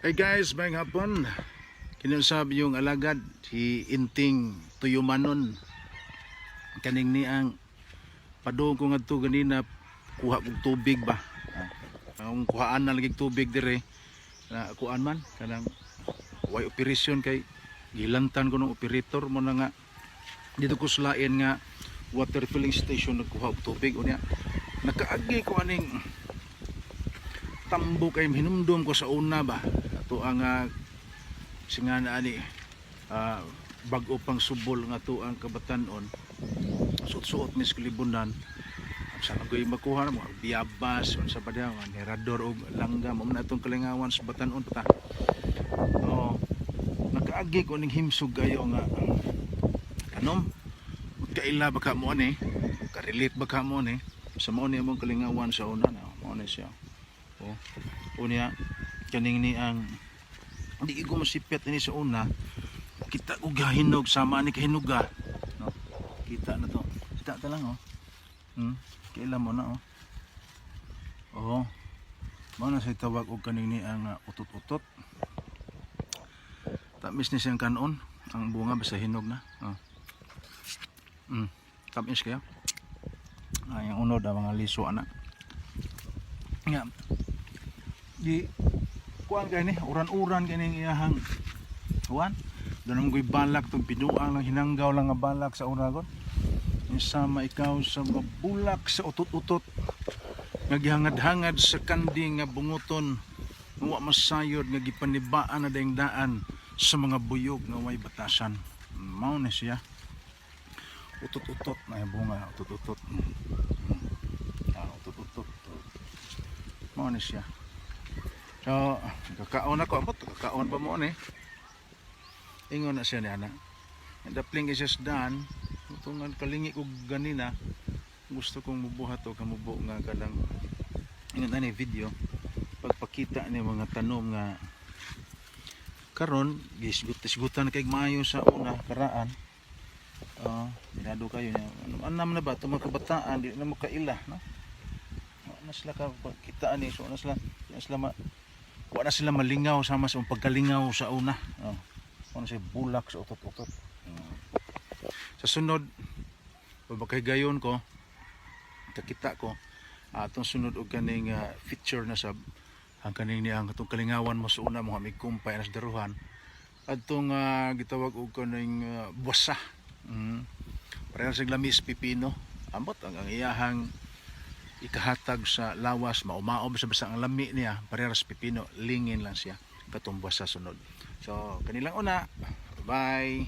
Hey guys, may hapon. Kinusab yung alagad si Inting Tuyumanon. Kaning ni ang padung ko ngadto ganina kuha og tubig ba. Ang kuhaan na lagi tubig dire na kuan man kanang way operasyon kay gilantan ko ng operator mo na nga dito ko sulain nga water filling station nagkuha og tubig unya nakaagi ko aning tambo kay hinumdum ko sa una ba ato ang singana ani bag-o pang subol nga to ang kabatanon suot-suot mis kalibunan sa agoy makuha mo biyabas sa badaw nerador og langgam mo na atong kalingawan sa batanon ta nakaagi ko ning himsog kayo nga kanom kaila baka mo ani ka-relate baka mo ani sa mo ni among kalingawan sa una na mo ni siya unya kaning ni ang hindi ko masipet ini sa una kita og hinog sama ni kahinuga no kita na to kita ta lang kaila mo na mo na say tawag og kaning ni ang utot-utot tamis ni siyang kanon ang bunga basta hinog na tamis kaya yung unod ang mga liso ana nga di kuan kay ni uran-uran kini iyahang kuan doon ang balak tong pinuang lang hinanggaw lang nga balak sa uragon sama ikaw sa bulak sa utot-utot naghangad-hangad sa kandi nga bunguton wa masayod nga gipanibaan na daing daan sa mga buyog nga way batasan mao ni siya utot-utot na bunga utot-utot utot-utot mao ni siya so kakaon ako amot kakaon pa mo ni ingon na siya ni ana dapling is done tungan kalingi ko ganina gusto kong mubuhat o kamubo nga kadang ingon ani video pagpakita ni mga tanom nga karon gisgut-sigutan kay maayo sa una karaan dinado kayo niya anam na ba itong mga kabataan di na mo kaila no nasla ka kita ani so nasla wala sila malingaw sama sa pagkalingaw sa una ano siya bulak sa utot-utot sa sunod pagkagayon ko kakita ko atong sunod og kaning feature na sab ang kaning niang atong kalingawan mo sa una mga migkumpay na sa daruhan atong gitawag og kaning buwasa pareha sa lamis pipino ambot ang iyahang ikahatag sa lawas maumaob sa basta ang lami niya pareha sa pipino lingin lang siya katong buwasa sunod so kanilang una bye